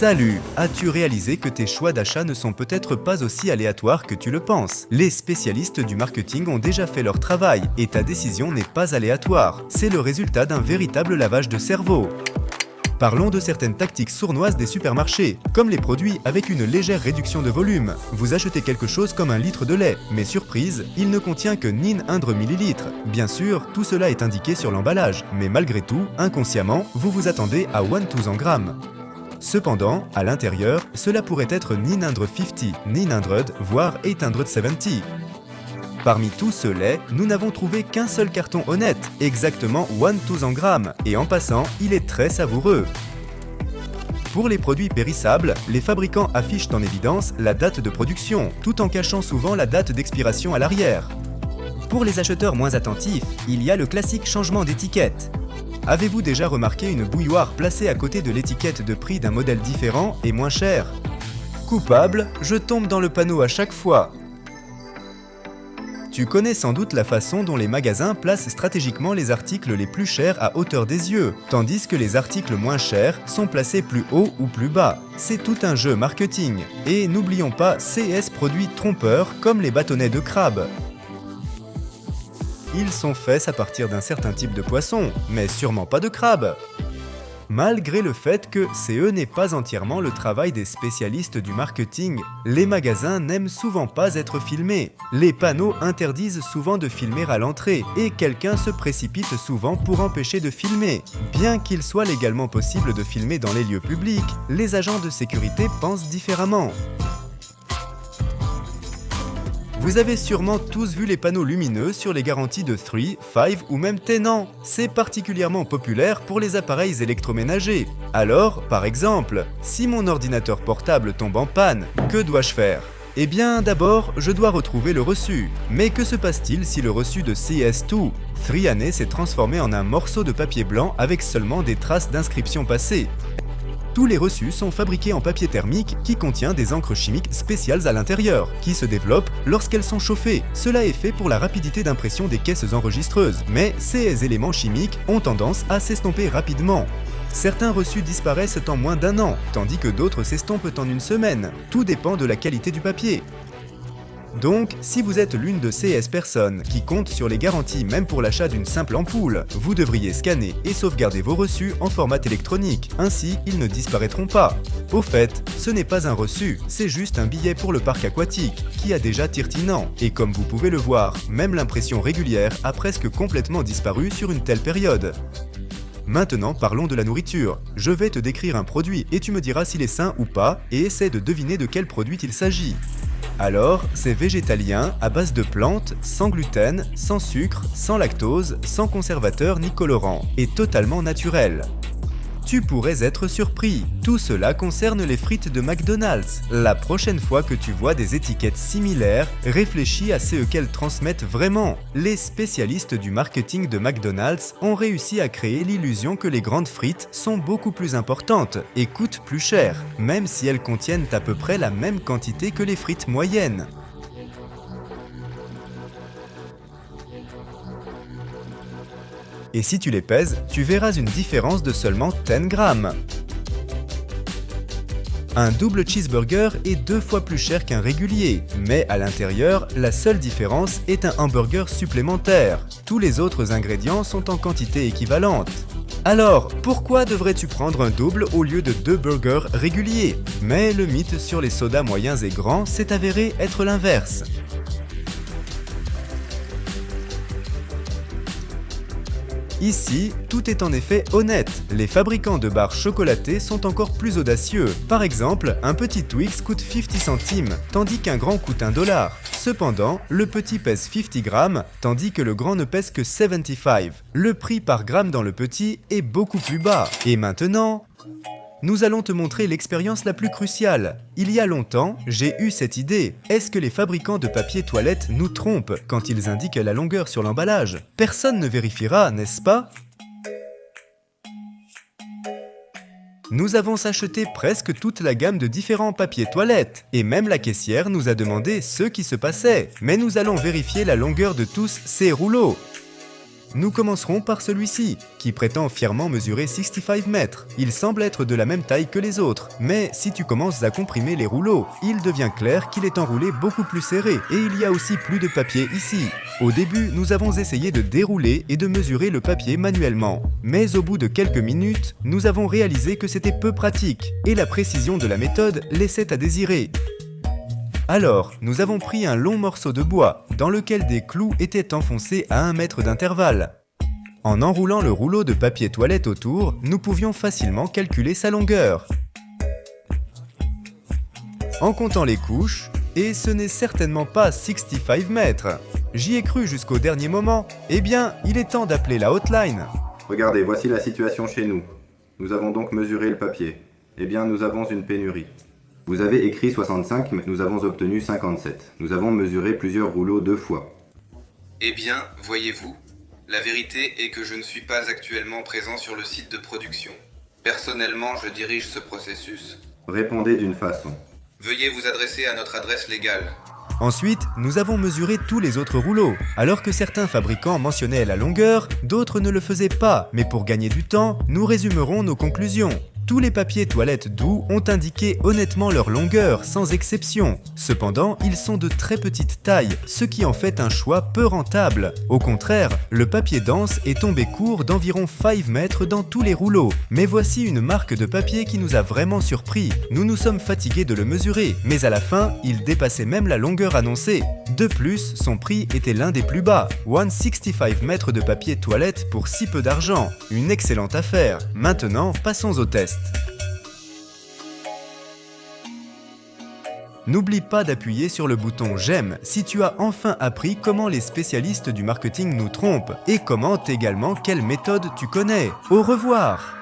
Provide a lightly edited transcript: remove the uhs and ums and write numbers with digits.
Salut! As-tu réalisé que tes choix d'achat ne sont peut-être pas aussi aléatoires que tu le penses? Les spécialistes du marketing ont déjà fait leur travail et ta décision n'est pas aléatoire. C'est le résultat d'un véritable lavage de cerveau. Parlons de certaines tactiques sournoises des supermarchés, comme les produits avec une légère réduction de volume. Vous achetez quelque chose comme 1 litre de lait, mais surprise, il ne contient que 900 millilitres. Bien sûr, tout cela est indiqué sur l'emballage, mais malgré tout, inconsciemment, vous vous attendez à 1200 grammes. Cependant, à l'intérieur, cela pourrait être 950, 900, voire 870. Parmi tout ce lait, nous n'avons trouvé qu'un seul carton honnête, exactement 1200 grammes, et en passant, il est très savoureux. Pour les produits périssables, les fabricants affichent en évidence la date de production, tout en cachant souvent la date d'expiration à l'arrière. Pour les acheteurs moins attentifs, il y a le classique changement d'étiquette. Avez-vous déjà remarqué une bouilloire placée à côté de l'étiquette de prix d'un modèle différent et moins cher? Coupable, je tombe dans le panneau à chaque fois. Tu connais sans doute la façon dont les magasins placent stratégiquement les articles les plus chers à hauteur des yeux, tandis que les articles moins chers sont placés plus haut ou plus bas. C'est tout un jeu marketing. Et n'oublions pas CS produits trompeurs comme les bâtonnets de crabe. Ils sont faits à partir d'un certain type de poisson, mais sûrement pas de crabe. Malgré le fait que CE n'est pas entièrement le travail des spécialistes du marketing, les magasins n'aiment souvent pas être filmés. Les panneaux interdisent souvent de filmer à l'entrée et quelqu'un se précipite souvent pour empêcher de filmer. Bien qu'il soit légalement possible de filmer dans les lieux publics, les agents de sécurité pensent différemment. Vous avez sûrement tous vu les panneaux lumineux sur les garanties de 3, 5 ou même 10 ans. C'est particulièrement populaire pour les appareils électroménagers. Alors, par exemple, si mon ordinateur portable tombe en panne, que dois-je faire? Eh bien, d'abord, je dois retrouver le reçu. Mais que se passe-t-il si le reçu de CS2, 3 années, s'est transformé en un morceau de papier blanc avec seulement des traces d'inscription passées? Tous les reçus sont fabriqués en papier thermique qui contient des encres chimiques spéciales à l'intérieur, qui se développent lorsqu'elles sont chauffées. Cela est fait pour la rapidité d'impression des caisses enregistreuses, mais ces éléments chimiques ont tendance à s'estomper rapidement. Certains reçus disparaissent en moins d'1 an, tandis que d'autres s'estompent en 1 semaine. Tout dépend de la qualité du papier. Donc, si vous êtes l'une de ces personnes qui comptent sur les garanties même pour l'achat d'une simple ampoule, vous devriez scanner et sauvegarder vos reçus en format électronique, ainsi ils ne disparaîtront pas. Au fait, ce n'est pas un reçu, c'est juste un billet pour le parc aquatique, qui a déjà tirtinant, et comme vous pouvez le voir, même l'impression régulière a presque complètement disparu sur une telle période. Maintenant, parlons de la nourriture. Je vais te décrire un produit et tu me diras s'il est sain ou pas, et essaie de deviner de quel produit il s'agit. Alors, c'est végétalien, à base de plantes, sans gluten, sans sucre, sans lactose, sans conservateur ni colorant, et totalement naturel. Tu pourrais être surpris, tout cela concerne les frites de McDonald's. La prochaine fois que tu vois des étiquettes similaires, réfléchis à ce qu'elles transmettent vraiment. Les spécialistes du marketing de McDonald's ont réussi à créer l'illusion que les grandes frites sont beaucoup plus importantes et coûtent plus cher, même si elles contiennent à peu près la même quantité que les frites moyennes. Et si tu les pèses, tu verras une différence de seulement 10 grammes. Un double cheeseburger est 2 fois plus cher qu'un régulier, mais à l'intérieur, la seule différence est un hamburger supplémentaire. Tous les autres ingrédients sont en quantité équivalente. Alors, pourquoi devrais-tu prendre un double au lieu de 2 burgers réguliers? Mais le mythe sur les sodas moyens et grands s'est avéré être l'inverse. Ici, tout est en effet honnête. Les fabricants de barres chocolatées sont encore plus audacieux. Par exemple, un petit Twix coûte 50 centimes, tandis qu'un grand coûte $1. Cependant, le petit pèse 50 grammes, tandis que le grand ne pèse que 75. Le prix par gramme dans le petit est beaucoup plus bas. Et maintenant, nous allons te montrer l'expérience la plus cruciale. Il y a longtemps, j'ai eu cette idée. Est-ce que les fabricants de papier toilette nous trompent quand ils indiquent la longueur sur l'emballage? Personne ne vérifiera, n'est-ce pas? Nous avons acheté presque toute la gamme de différents papiers toilettes, et même la caissière nous a demandé ce qui se passait. Mais nous allons vérifier la longueur de tous ces rouleaux. Nous commencerons par celui-ci, qui prétend fièrement mesurer 65 mètres. Il semble être de la même taille que les autres, mais si tu commences à comprimer les rouleaux, il devient clair qu'il est enroulé beaucoup plus serré, et il y a aussi plus de papier ici. Au début, nous avons essayé de dérouler et de mesurer le papier manuellement. Mais au bout de quelques minutes, nous avons réalisé que c'était peu pratique, et la précision de la méthode laissait à désirer. Alors, nous avons pris un long morceau de bois, dans lequel des clous étaient enfoncés à 1 mètre d'intervalle. En enroulant le rouleau de papier toilette autour, nous pouvions facilement calculer sa longueur. En comptant les couches, et ce n'est certainement pas 65 mètres. J'y ai cru jusqu'au dernier moment, eh bien, il est temps d'appeler la hotline. Regardez, voici la situation chez nous. Nous avons donc mesuré le papier. Eh bien, nous avons une pénurie. Vous avez écrit 65, mais nous avons obtenu 57. Nous avons mesuré plusieurs rouleaux 2 fois. Eh bien, voyez-vous, la vérité est que je ne suis pas actuellement présent sur le site de production. Personnellement, je dirige ce processus. Répondez d'une façon. Veuillez vous adresser à notre adresse légale. Ensuite, nous avons mesuré tous les autres rouleaux. Alors que certains fabricants mentionnaient la longueur, d'autres ne le faisaient pas, mais pour gagner du temps, nous résumerons nos conclusions. Tous les papiers toilettes doux ont indiqué honnêtement leur longueur, sans exception. Cependant, ils sont de très petite taille, ce qui en fait un choix peu rentable. Au contraire, le papier dense est tombé court d'environ 5 mètres dans tous les rouleaux. Mais voici une marque de papier qui nous a vraiment surpris. Nous nous sommes fatigués de le mesurer, mais à la fin, il dépassait même la longueur annoncée. De plus, son prix était l'un des plus bas. 165 mètres de papier toilette pour si peu d'argent. Une excellente affaire. Maintenant, passons au test. N'oublie pas d'appuyer sur le bouton j'aime si tu as enfin appris comment les spécialistes du marketing nous trompent et commente également quelle méthode tu connais. Au revoir!